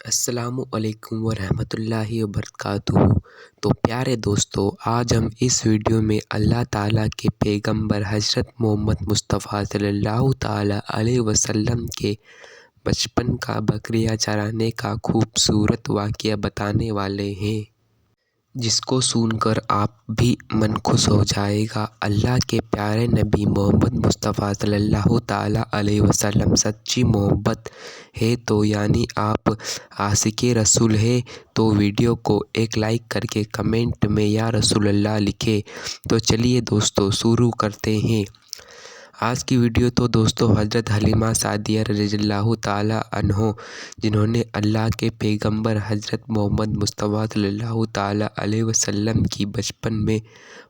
السلام علیکم ورحمۃ اللہ وبرکاتہ۔ تو پیارے دوستو، آج ہم اس ویڈیو میں اللہ تعالیٰ کے پیغمبر حضرت محمد مصطفیٰ صلی اللہ تعالیٰ علیہ وسلم کے بچپن کا بکریاں چرانے کا خوبصورت واقعہ بتانے والے ہیں، جس کو سن کر آپ بھی من خوش ہو جائے گا۔ اللہ کے پیارے نبی محمد مصطفیٰ صلی اللہ تعالیٰ علیہ وسلم سچی محبت ہے تو یعنی آپ عاشق رسول ہے تو ویڈیو کو ایک لائک کر کے کمنٹ میں یا رسول اللہ لکھے۔ تو چلیے دوستو شروع کرتے ہیں آج کی ویڈیو۔ تو دوستو، حضرت حلیمہ سعدیہ رضی اللہ تعالیٰ عنہ، جنہوں نے اللہ کے پیغمبر حضرت محمد مصطفیٰ صلی اللہ تعالیٰ علیہ وسلم کی بچپن میں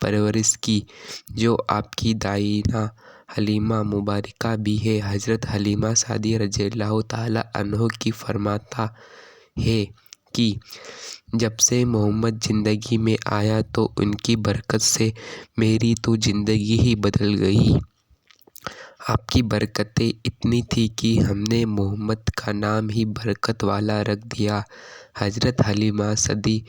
پرورش کی، جو آپ کی دائینہ حلیمہ مبارکہ بھی ہے۔ حضرت حلیمہ سعدیہ رضی اللہ تعالیٰ عنہ کی فرماتا ہے کہ جب سے محمد زندگی میں آیا تو ان کی برکت سے میری تو زندگی ہی بدل گئی۔ آپ کی برکتیں اتنی تھی کہ ہم نے محمد کا نام ہی برکت والا رکھ دیا۔ حضرت حلیمہ سعدیہ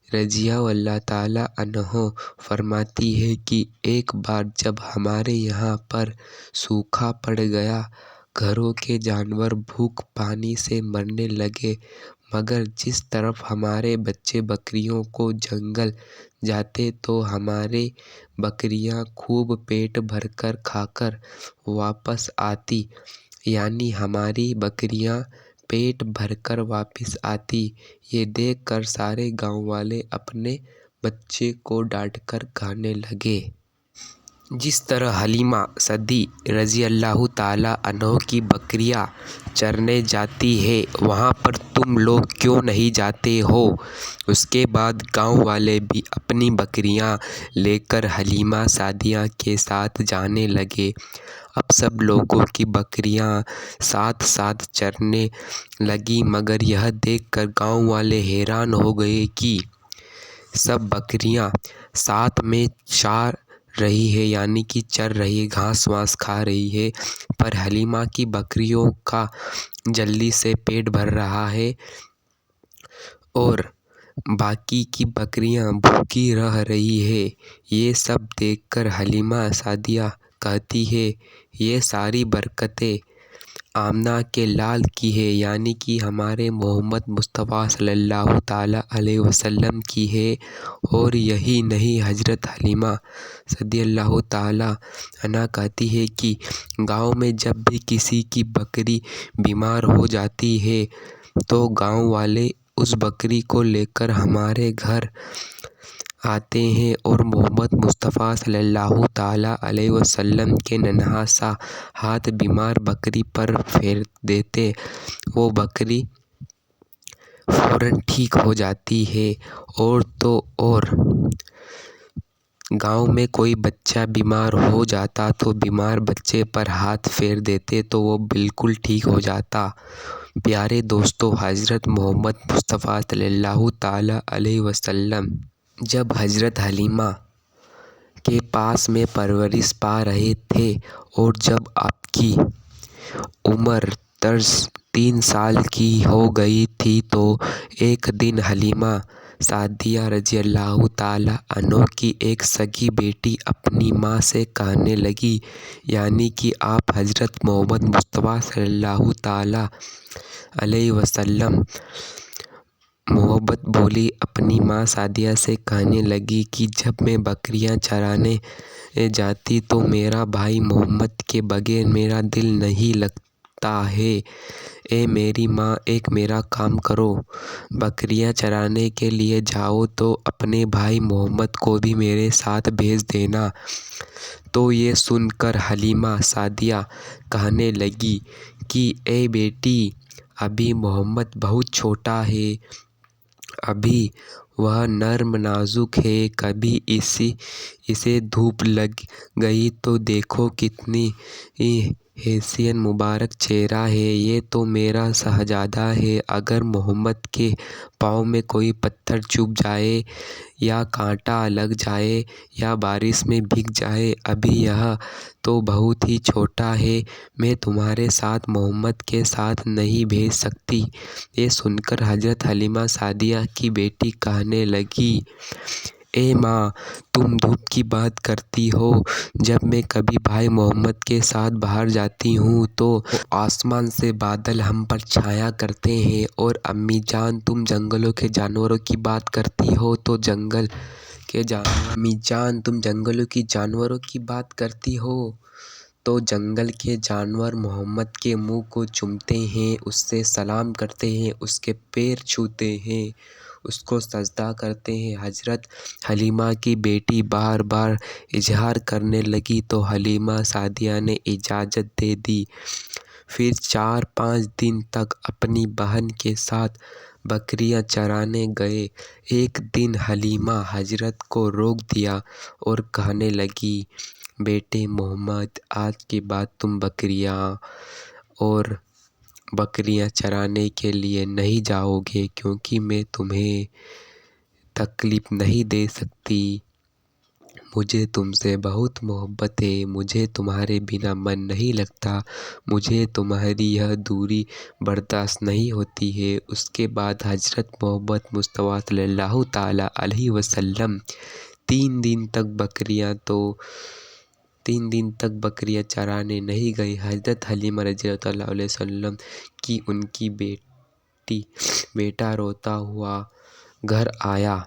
رضی اللہ تعالیٰ عنہ فرماتی ہے کہ ایک بار جب ہمارے یہاں پر سوکھا پڑ گیا، گھروں کے جانور بھوک پانی سے مرنے لگے، مگر جس طرف ہمارے بچے بکریوں کو جنگل جاتے تو ہماری بکریاں خوب پیٹ بھر کر کھا کر واپس آتی، یعنی ہماری بکریاں پیٹ بھر کر واپس آتی۔ یہ دیکھ کر سارے گاؤں والے اپنے بچے کو ڈانٹ کر کہنے لگے، جس طرح حلیمہ سعدیہ رضی اللہ تعالیٰ عنہ کی بکریاں چرنے جاتی ہیں، وہاں پر تم لوگ کیوں نہیں جاتے ہو؟ اس کے بعد گاؤں والے بھی اپنی بکریاں لے کر حلیمہ سعدیہ کے ساتھ جانے لگے۔ اب سب لوگوں کی بکریاں ساتھ ساتھ چرنے لگیں، مگر یہ دیکھ کر گاؤں والے حیران ہو گئے کہ سب بکریاں ساتھ میں چار رہی ہے، یعنی کہ چر رہی ہے، گھاس واس کھا رہی ہے، پر حلیمہ کی بکریوں کا جلدی سے پیٹ بھر رہا ہے اور باقی کی بکریاں بھوکی رہ رہی ہے۔ یہ سب دیکھ کر حلیمہ سعدیہ کہتی ہے، یہ ساری برکتیں آمنہ کے لال کی ہے، یعنی کہ ہمارے محمد مصطفیٰ صلی اللہ تعالیٰ علیہ وسلم کی ہے۔ اور یہی نہیں، حضرت حلیمہ رضی اللہ تعالیٰ عنہ کہتی ہے کہ گاؤں میں جب بھی کسی کی بکری بیمار ہو جاتی ہے تو گاؤں والے اس بکری کو لے کر ہمارے گھر آتے ہیں اور محمد مصطفیٰ صلی اللہ تعالیٰ علیہ وسلم کے ننھا سا ہاتھ بیمار بکری پر پھیر دیتے، وہ بکری فوراً ٹھیک ہو جاتی ہے۔ اور تو اور گاؤں میں کوئی بچہ بیمار ہو جاتا تو بیمار بچے پر ہاتھ پھیر دیتے تو وہ بالکل ٹھیک ہو جاتا۔ پیارے دوستو، حضرت محمد مصطفیٰ صلی اللہ تعالیٰ علیہ وسلم جب حضرت حلیمہ کے پاس میں پرورش پا رہے تھے اور جب آپ کی عمر 3 سال کی ہو گئی تھی تو ایک دن حلیمہ سعدیہ رضی اللہ تعالیٰ عنہ کی ایک سگی بیٹی اپنی ماں سے کہنے لگی، یعنی کہ آپ حضرت محمد مصطفیٰ صلی اللہ تعالیٰ علیہ وسلم، محبت بولی اپنی ماں سعدیہ سے کہنے لگی کہ جب میں بکریاں چرانے جاتی تو میرا بھائی محمد کے بغیر میرا دل نہیں لگتا ہے، اے میری ماں ایک میرا کام کرو، بکریاں چرانے کے لیے جاؤ تو اپنے بھائی محمد کو بھی میرے ساتھ بھیج دینا۔ تو یہ سن کر حلیمہ سعدیہ کہنے لگی کہ اے بیٹی، ابھی محمد بہت چھوٹا ہے، ابھی وہ نرم نازک ہے، کبھی اسے دھوپ لگ گئی تو دیکھو کتنی حسین مبارک چہرہ ہے، یہ تو میرا شہزادہ ہے۔ اگر محمد کے پاؤں میں کوئی پتھر چبھ جائے یا کانٹا لگ جائے یا بارش میں بھیگ جائے، ابھی یہ تو بہت ہی چھوٹا ہے، میں تمہارے ساتھ محمد کے ساتھ نہیں بھیج سکتی۔ یہ سن کر حضرت حلیمہ سعدیہ کی بیٹی کہنے لگی، اے ماں، تم دھوپ کی بات کرتی ہو؟ جب میں کبھی بھائی محمد کے ساتھ باہر جاتی ہوں تو آسمان سے بادل ہم پر چھایا کرتے ہیں، اور امی جان تم جنگلوں کے جانوروں کی بات کرتی ہو تو جنگل کے جانور محمد کے منہ کو چومتے ہیں، اس سے سلام کرتے ہیں، اس کے پیر چھوتے ہیں، اس کو سجدہ کرتے ہیں۔ حضرت حلیمہ کی بیٹی بار بار اظہار کرنے لگی تو حلیمہ سعدیہ نے اجازت دے دی۔ پھر 4-5 دن تک اپنی بہن کے ساتھ بکریاں چرانے گئے۔ ایک دن حلیمہ حضرت کو روک دیا اور کہنے لگی، بیٹے محمد، آج کے بعد تم بکریاں چرانے کے لیے نہیں جاؤ گے، کیونکہ میں تمہیں تکلیف نہیں دے سکتی۔ مجھے تم سے بہت محبت ہے، مجھے تمہارے بنا من نہیں لگتا، مجھے تمہاری یہ دوری برداشت نہیں ہوتی ہے۔ اس کے بعد حضرت محمد مصطفیٰ صلی اللہ تعالیٰ علیہ وسلم 3 دن تک بکریاں چرانے نہیں گئے۔ حضرت حلیمہ رضی اللہ عنہ وسلم کی ان کی بیٹا روتا ہوا گھر آیا۔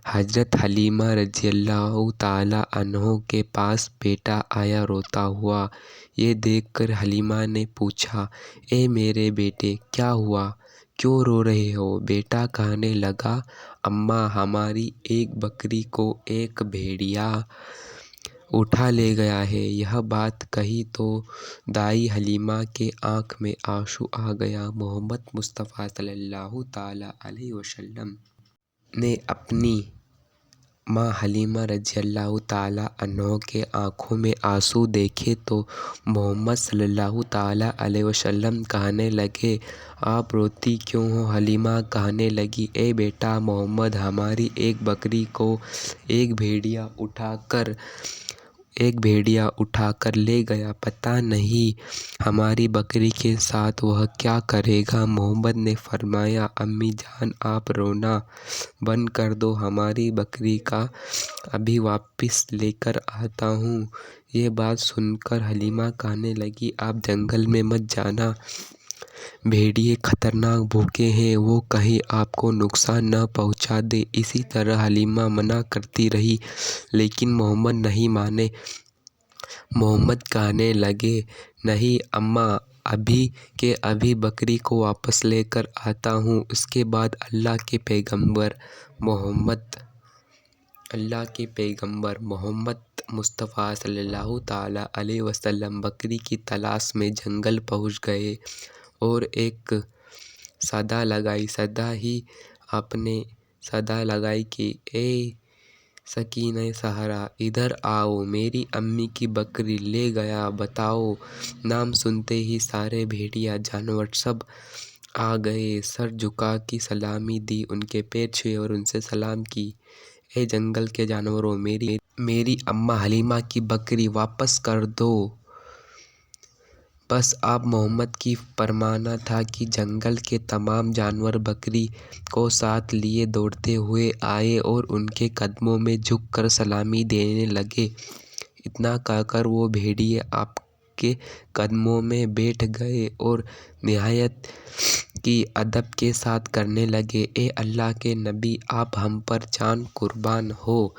حضرت حلیمہ رضی اللہ تعالیٰ عنہ کے پاس بیٹا آیا روتا ہوا۔ یہ دیکھ کر حلیمہ نے پوچھا، اے میرے بیٹے، کیا ہوا؟ کیوں رو رہے ہو؟ بیٹا کہنے لگا، اماں، ہماری ایک بکری کو ایک بھیڑیا اٹھا لے گیا ہے۔ یہ بات کہی تو دائی حلیمہ کے آنکھ میں آنسو آ گیا۔ محمد مصطفیٰ صلی اللہ تعالیٰ علیہ وسلم نے اپنی ماں حلیمہ رضی اللہ تعالیٰ عنہ کے آنکھوں میں آنسو دیکھے تو محمد صلی اللہ تعالیٰ علیہ وسلم کہنے لگے، آپ روتی کیوں ہو؟ حلیمہ کہنے لگی، اے بیٹا محمد، ہماری ایک بکری کو ایک بھیڑیا اٹھا کر لے گیا، پتہ نہیں ہماری بکری کے ساتھ وہ کیا کرے گا۔ محمد نے فرمایا، امی جان، آپ رونا بند کر دو، ہماری بکری کا ابھی واپس لے کر آتا ہوں۔ یہ بات سن کر حلیمہ کہنے لگی، آپ جنگل میں مت جانا، بھیڑیے خطرناک بھوکے ہیں، وہ کہیں آپ کو نقصان نہ پہنچا دیں۔ اسی طرح حلیمہ منع کرتی رہی، لیکن محمد نہیں مانے۔ محمد کہنے لگے، نہیں اماں، ابھی کے ابھی بکری کو واپس لے کر آتا ہوں۔ اس کے بعد اللہ کے پیغمبر محمد مصطفیٰ صلی اللہ تعالیٰ علیہ وسلم بکری کی تلاش میں جنگل پہنچ گئے اور ایک صدا لگائی کہ اے ساکنِ صحرا، ادھر آؤ، میری امی کی بکری لے گیا، بتاؤ۔ نام سنتے ہی سارے بھیڑیا جانور سب آ گئے، سر جھکا کے سلامی دی، ان کے پیر چھوئے اور ان سے سلام کی، اے جنگل کے جانوروں، میری اماں حلیمہ کی بکری واپس کر دو۔ بس اب محمد کی فرمانا تھا کہ جنگل کے تمام جانور بکری کو ساتھ لیے دوڑتے ہوئے آئے اور ان کے قدموں میں جھک کر سلامی دینے لگے۔ اتنا کہہ کر وہ بھیڑیے آپ کے قدموں میں بیٹھ گئے اور نہایت ہی ادب کے ساتھ کہنے لگے، اے اللہ کے نبی، آپ ہم پر جان قربان ہو۔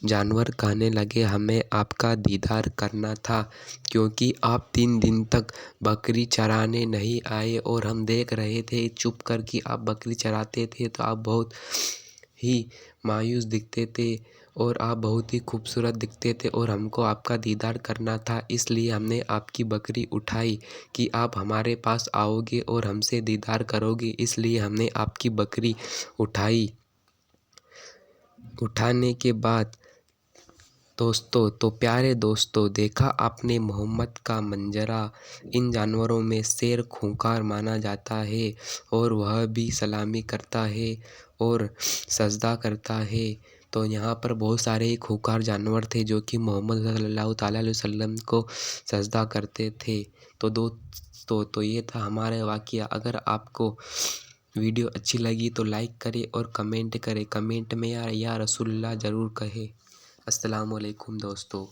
جانور کہنے لگے، ہمیں آپ کا دیدار کرنا تھا، کیونکہ آپ 3 دن تک بکری چرانے نہیں آئے اور ہم دیکھ رہے تھے چھپ کر کہ آپ بکری چراتے تھے تو آپ بہت ہی مایوس دکھتے تھے اور آپ بہت ہی خوبصورت دکھتے تھے اور ہم کو آپ کا دیدار کرنا تھا، اس لیے ہم نے آپ کی بکری اٹھائی کہ آپ ہمارے پاس آؤ گے اور ہم سے دیدار کرو گے، اس لیے ہم نے آپ کی بکری اٹھائی۔ اٹھانے کے بعد دوستو تو پیارے دوستو، دیکھا آپ نے محمد کا منظرہ۔ ان جانوروں میں شیر خونخوار مانا جاتا ہے اور وہ بھی سلامی کرتا ہے اور سجدہ کرتا ہے۔ تو یہاں پر بہت سارے خونخوار جانور تھے جو کہ محمد صلی اللہ تعالیٰ علیہ وسلم کو سجدہ کرتے تھے۔ تو دوستو تو یہ تھا ہمارا واقعہ۔ اگر آپ کو ویڈیو اچھی لگی تو لائک کرے اور کمنٹ کرے، کمنٹ میں یا رسول اللہ ضرور کہے۔ السلام علیکم دوستو۔